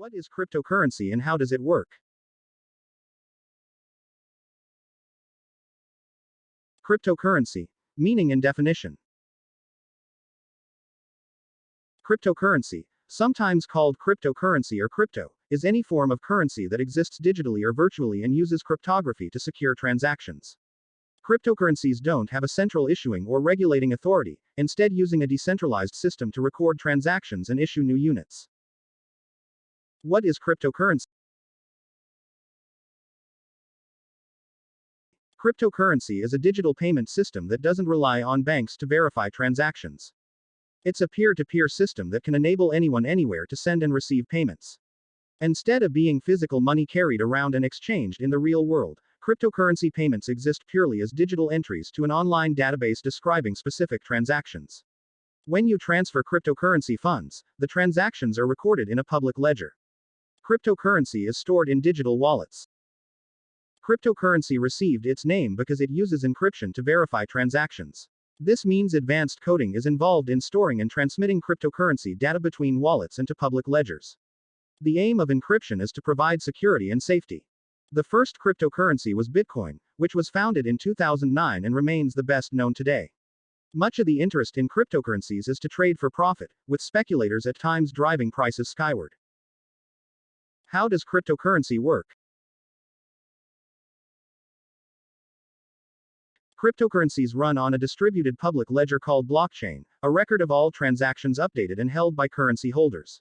What is cryptocurrency and how does it work? Cryptocurrency. Meaning and definition. Cryptocurrency, sometimes called cryptocurrency or crypto, is any form of currency that exists digitally or virtually and uses cryptography to secure transactions. Cryptocurrencies don't have a central issuing or regulating authority, instead using a decentralized system to record transactions and issue new units. What is cryptocurrency? Cryptocurrency is a digital payment system that doesn't rely on banks to verify transactions. It's a peer-to-peer system that can enable anyone anywhere to send and receive payments. Instead of being physical money carried around and exchanged in the real world, cryptocurrency payments exist purely as digital entries to an online database describing specific transactions. When you transfer cryptocurrency funds, the transactions are recorded in a public ledger. Cryptocurrency is stored in digital wallets. Cryptocurrency received its name because it uses encryption to verify transactions. This means advanced coding is involved in storing and transmitting cryptocurrency data between wallets and to public ledgers. The aim of encryption is to provide security and safety. The first cryptocurrency was Bitcoin, which was founded in 2009 and remains the best known today. Much of the interest in cryptocurrencies is to trade for profit, with speculators at times driving prices skyward. How does cryptocurrency work? Cryptocurrencies run on a distributed public ledger called blockchain, a record of all transactions updated and held by currency holders.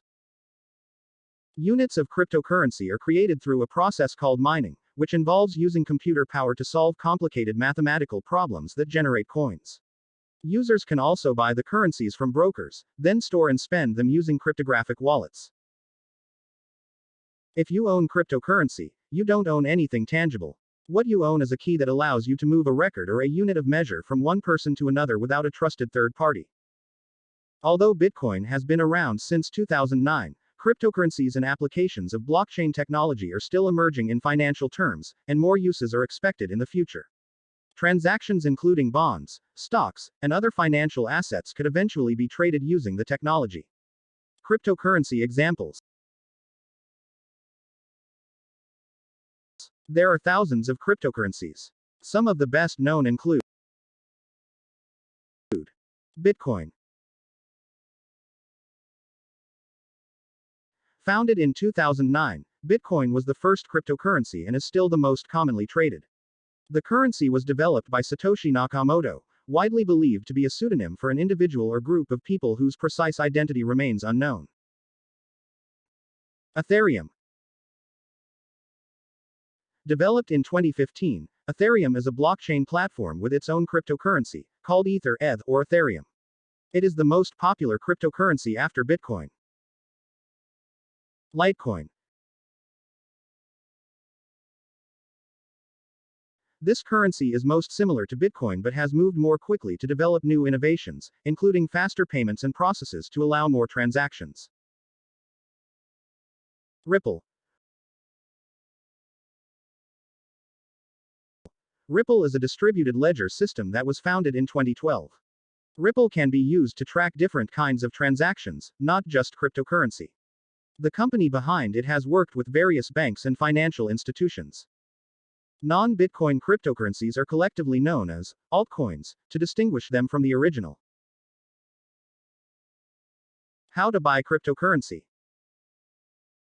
Units of cryptocurrency are created through a process called mining, which involves using computer power to solve complicated mathematical problems that generate coins. Users can also buy the currencies from brokers, then store and spend them using cryptographic wallets. If you own cryptocurrency, you don't own anything tangible. What you own is a key that allows you to move a record or a unit of measure from one person to another without a trusted third party. Although Bitcoin has been around since 2009, cryptocurrencies and applications of blockchain technology are still emerging in financial terms, and more uses are expected in the future. Transactions including bonds, stocks, and other financial assets could eventually be traded using the technology. Cryptocurrency examples. There are thousands of cryptocurrencies. Some of the best known include Bitcoin. Founded in 2009, Bitcoin was the first cryptocurrency and is still the most commonly traded. The currency was developed by Satoshi Nakamoto, widely believed to be a pseudonym for an individual or group of people whose precise identity remains unknown. Ethereum. Developed in 2015, Ethereum is a blockchain platform with its own cryptocurrency, called Ether, ETH, or Ethereum. It is the most popular cryptocurrency after Bitcoin. Litecoin. This currency is most similar to Bitcoin but has moved more quickly to develop new innovations, including faster payments and processes to allow more transactions. Ripple. Ripple is a distributed ledger system that was founded in 2012. Ripple can be used to track different kinds of transactions, not just cryptocurrency. The company behind it has worked with various banks and financial institutions. Non-Bitcoin cryptocurrencies are collectively known as altcoins, to distinguish them from the original. How to buy cryptocurrency.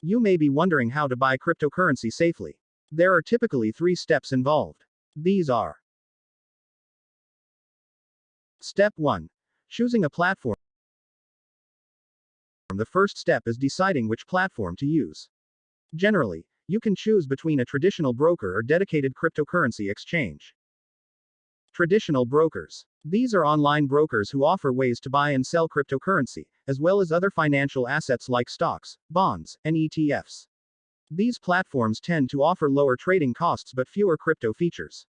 You may be wondering how to buy cryptocurrency safely. There are typically 3 steps involved. These are: Step 1. Choosing a platform. The first step is deciding which platform to use. Generally, you can choose between a traditional broker or dedicated cryptocurrency exchange. Traditional brokers. These are online brokers who offer ways to buy and sell cryptocurrency, as well as other financial assets like stocks, bonds, and ETFs. These platforms tend to offer lower trading costs but fewer crypto features.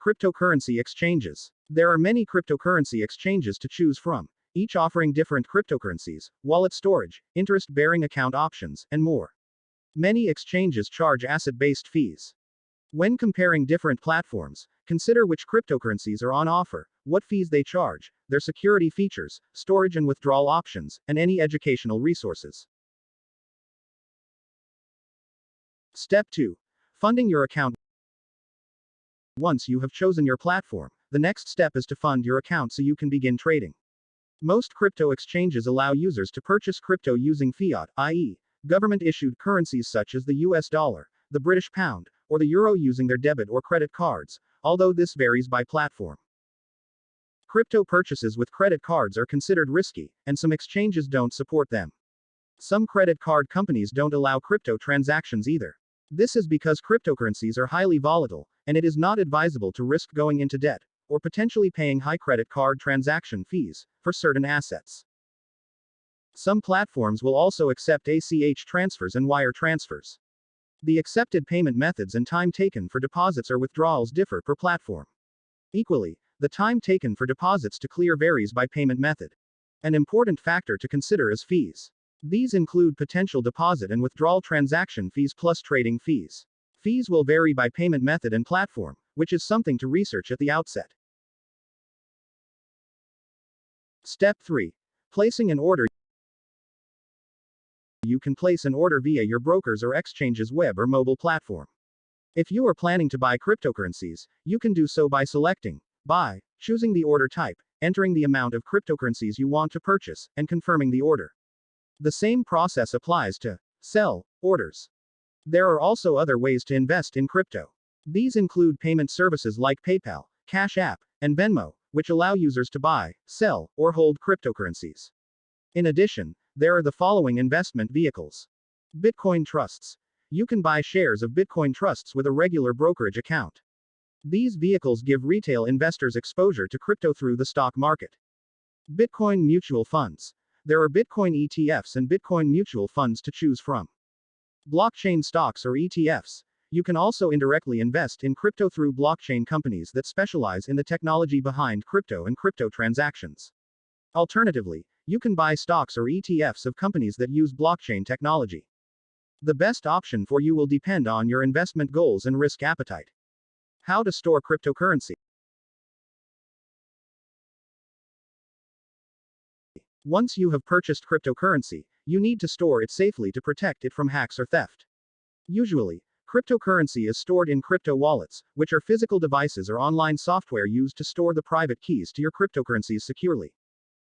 Cryptocurrency exchanges. There are many cryptocurrency exchanges to choose from, each offering different cryptocurrencies, wallet storage, interest-bearing account options, and more. Many exchanges charge asset-based fees. When comparing different platforms, consider which cryptocurrencies are on offer, what fees they charge, their security features, storage and withdrawal options, and any educational resources. Step 2. Funding your account. Once you have chosen your platform, the next step is to fund your account so you can begin trading. Most crypto exchanges allow users to purchase crypto using fiat, i.e., government-issued currencies such as the US dollar, the British pound, or the euro using their debit or credit cards, although this varies by platform. Crypto purchases with credit cards are considered risky, and some exchanges don't support them. Some credit card companies don't allow crypto transactions either. This is because cryptocurrencies are highly volatile, and it is not advisable to risk going into debt, or potentially paying high credit card transaction fees, for certain assets. Some platforms will also accept ACH transfers and wire transfers. The accepted payment methods and time taken for deposits or withdrawals differ per platform. Equally, the time taken for deposits to clear varies by payment method. An important factor to consider is fees. These include potential deposit and withdrawal transaction fees plus trading fees. Fees will vary by payment method and platform, which is something to research at the outset. Step 3. Placing an order. You can place an order via your broker's or exchange's web or mobile platform. If you are planning to buy cryptocurrencies, you can do so by selecting Buy, choosing the order type, entering the amount of cryptocurrencies you want to purchase, and confirming the order. The same process applies to sell orders. There are also other ways to invest in crypto. These include payment services like PayPal, Cash App, and Venmo, which allow users to buy, sell, or hold cryptocurrencies. In addition, there are the following investment vehicles. Bitcoin trusts. You can buy shares of Bitcoin trusts with a regular brokerage account. These vehicles give retail investors exposure to crypto through the stock market. Bitcoin mutual funds. There are Bitcoin ETFs and Bitcoin mutual funds to choose from. Blockchain stocks or ETFs. You can also indirectly invest in crypto through blockchain companies that specialize in the technology behind crypto and crypto transactions. Alternatively, you can buy stocks or ETFs of companies that use blockchain technology. The best option for you will depend on your investment goals and risk appetite. How to store cryptocurrency. Once you have purchased cryptocurrency, you need to store it safely to protect it from hacks or theft. Usually, cryptocurrency is stored in crypto wallets, which are physical devices or online software used to store the private keys to your cryptocurrencies securely.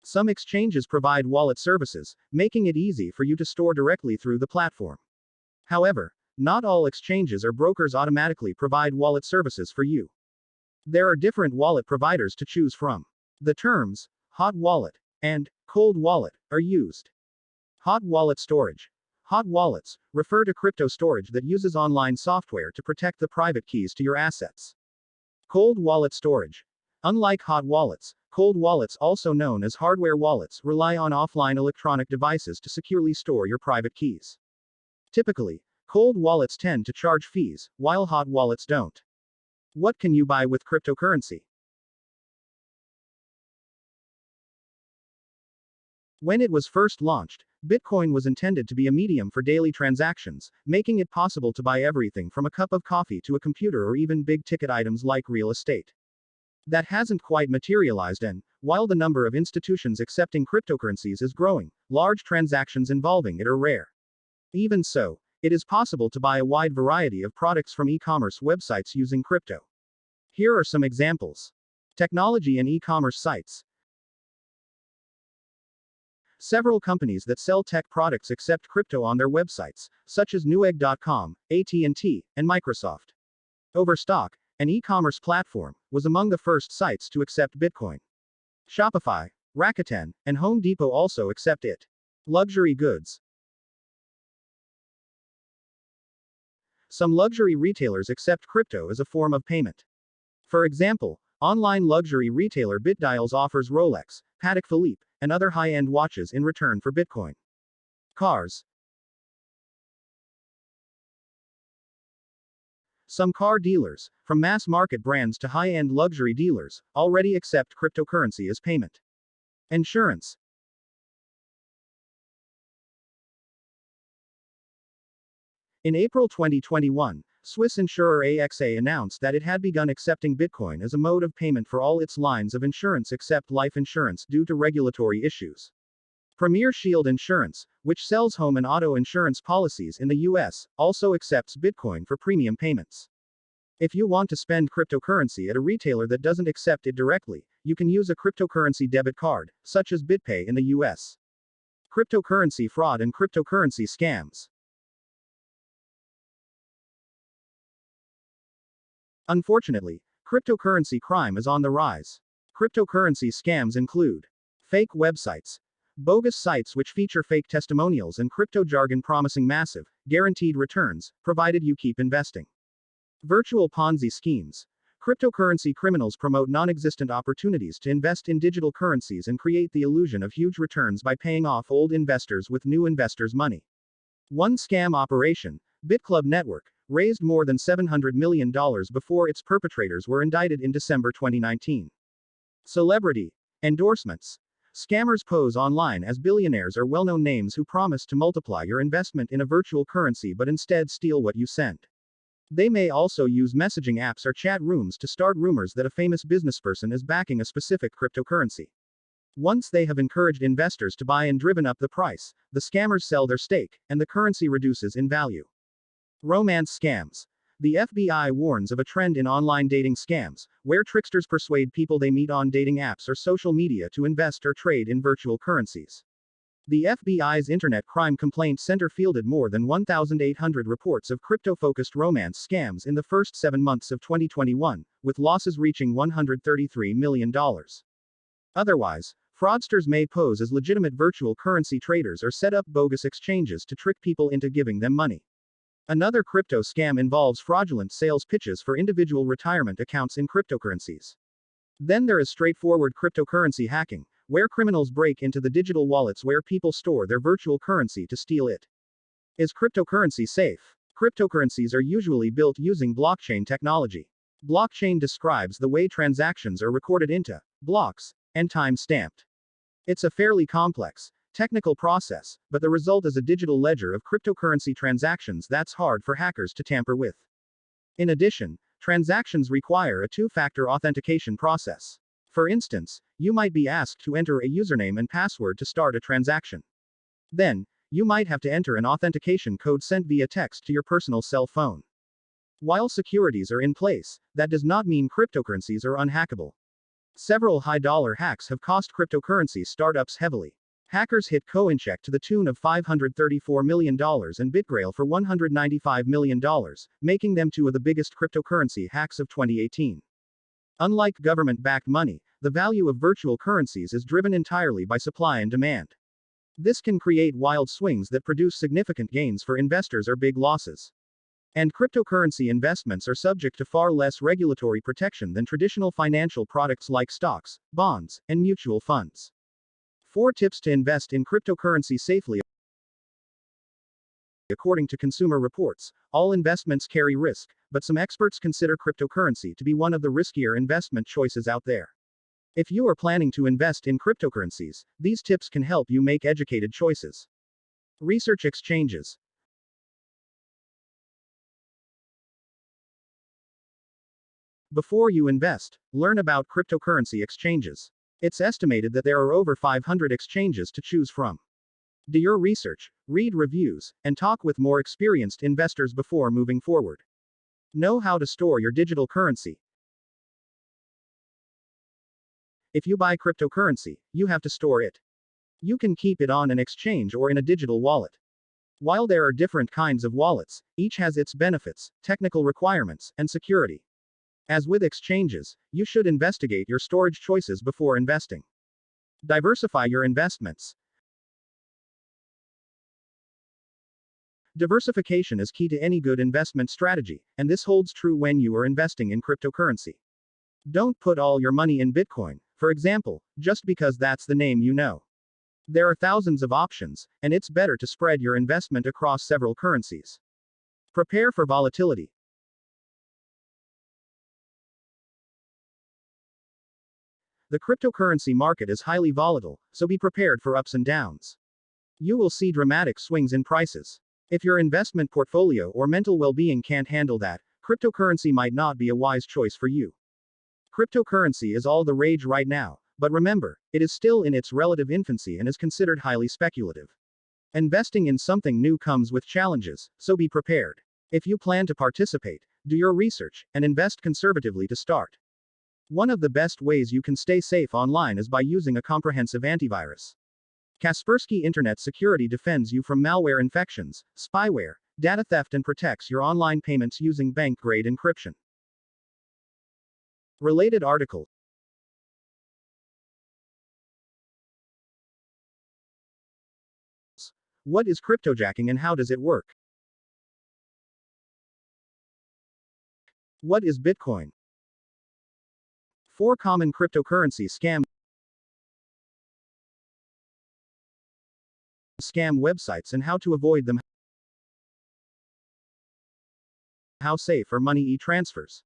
Some exchanges provide wallet services, making it easy for you to store directly through the platform. However, not all exchanges or brokers automatically provide wallet services for you. There are different wallet providers to choose from. The terms hot wallet and cold wallet are used. Hot wallet storage. Hot wallets refer to crypto storage that uses online software to protect the private keys to your assets. Cold wallet storage. Unlike hot wallets, cold wallets, also known as hardware wallets, rely on offline electronic devices to securely store your private keys. Typically, cold wallets tend to charge fees, while hot wallets don't. What can you buy with cryptocurrency? When it was first launched, Bitcoin was intended to be a medium for daily transactions, making it possible to buy everything from a cup of coffee to a computer or even big-ticket items like real estate. That hasn't quite materialized, and, while the number of institutions accepting cryptocurrencies is growing, large transactions involving it are rare. Even so, it is possible to buy a wide variety of products from e-commerce websites using crypto. Here are some examples. Technology and e-commerce sites. Several companies that sell tech products accept crypto on their websites, such as Newegg.com, AT&T, and Microsoft. Overstock, an e-commerce platform, was among the first sites to accept Bitcoin. Shopify, Rakuten, and Home Depot also accept it. Luxury goods. Some luxury retailers accept crypto as a form of payment. For example, online luxury retailer BitDials offers Rolex, Patek Philippe, and other high-end watches in return for Bitcoin. Cars. Some car dealers, from mass-market brands to high-end luxury dealers, already accept cryptocurrency as payment. Insurance. In April 2021, Swiss insurer AXA announced that it had begun accepting Bitcoin as a mode of payment for all its lines of insurance except life insurance due to regulatory issues. Premier Shield Insurance, which sells home and auto insurance policies in the US, also accepts Bitcoin for premium payments. If you want to spend cryptocurrency at a retailer that doesn't accept it directly, you can use a cryptocurrency debit card, such as BitPay in the US. Cryptocurrency fraud and cryptocurrency scams. Unfortunately, cryptocurrency crime is on the rise. Cryptocurrency scams include fake websites, bogus sites which feature fake testimonials and crypto jargon promising massive, guaranteed returns, provided you keep investing. Virtual Ponzi schemes. Cryptocurrency criminals promote non-existent opportunities to invest in digital currencies and create the illusion of huge returns by paying off old investors with new investors' money. One scam operation, BitClub Network, raised more than $700 million before its perpetrators were indicted in December 2019. Celebrity endorsements. Scammers pose online as billionaires or well-known names who promise to multiply your investment in a virtual currency but instead steal what you send. They may also use messaging apps or chat rooms to start rumors that a famous businessperson is backing a specific cryptocurrency. Once they have encouraged investors to buy and driven up the price, the scammers sell their stake, and the currency reduces in value. Romance scams. The FBI warns of a trend in online dating scams, where tricksters persuade people they meet on dating apps or social media to invest or trade in virtual currencies. The FBI's Internet Crime Complaint Center fielded more than 1,800 reports of crypto-focused romance scams in the first 7 months of 2021, with losses reaching $133 million. Otherwise, fraudsters may pose as legitimate virtual currency traders or set up bogus exchanges to trick people into giving them money. Another crypto scam involves fraudulent sales pitches for individual retirement accounts in cryptocurrencies. Then there is straightforward cryptocurrency hacking, where criminals break into the digital wallets where people store their virtual currency to steal it. Is cryptocurrency safe? Cryptocurrencies are usually built using blockchain technology. Blockchain describes the way transactions are recorded into blocks and time-stamped. It's a fairly complex, technical process, but the result is a digital ledger of cryptocurrency transactions that's hard for hackers to tamper with. In addition, transactions require a two-factor authentication process. For instance, you might be asked to enter a username and password to start a transaction. Then, you might have to enter an authentication code sent via text to your personal cell phone. While securities are in place, that does not mean cryptocurrencies are unhackable. Several high-dollar hacks have cost cryptocurrency startups heavily. Hackers hit CoinCheck to the tune of $534 million and BitGrail for $195 million, making them two of the biggest cryptocurrency hacks of 2018. Unlike government-backed money, the value of virtual currencies is driven entirely by supply and demand. This can create wild swings that produce significant gains for investors or big losses. And cryptocurrency investments are subject to far less regulatory protection than traditional financial products like stocks, bonds, and mutual funds. 4 tips to invest in cryptocurrency safely. According to Consumer Reports, all investments carry risk, but some experts consider cryptocurrency to be one of the riskier investment choices out there. If you are planning to invest in cryptocurrencies, these tips can help you make educated choices. Research exchanges. Before you invest, learn about cryptocurrency exchanges. It's estimated that there are over 500 exchanges to choose from. Do your research, read reviews, and talk with more experienced investors before moving forward. Know how to store your digital currency. If you buy cryptocurrency, you have to store it. You can keep it on an exchange or in a digital wallet. While there are different kinds of wallets, each has its benefits, technical requirements, and security. As with exchanges, you should investigate your storage choices before investing. Diversify your investments. Diversification is key to any good investment strategy, and this holds true when you are investing in cryptocurrency. Don't put all your money in Bitcoin, for example, just because that's the name you know. There are thousands of options, and it's better to spread your investment across several currencies. Prepare for volatility. The cryptocurrency market is highly volatile, so be prepared for ups and downs. You will see dramatic swings in prices. If your investment portfolio or mental well-being can't handle that, cryptocurrency might not be a wise choice for you. Cryptocurrency is all the rage right now, But remember, it is still in its relative infancy and is considered highly speculative. Investing in something new comes with challenges, so be prepared. If you plan to participate, do your research, and invest conservatively to start. One of the best ways you can stay safe online is by using a comprehensive antivirus. Kaspersky Internet Security defends you from malware infections, spyware, data theft, and protects your online payments using bank-grade encryption. Related article. What is cryptojacking and how does it work? What is Bitcoin? 4 common cryptocurrency scam websites and how to avoid them. How safe are money e-transfers?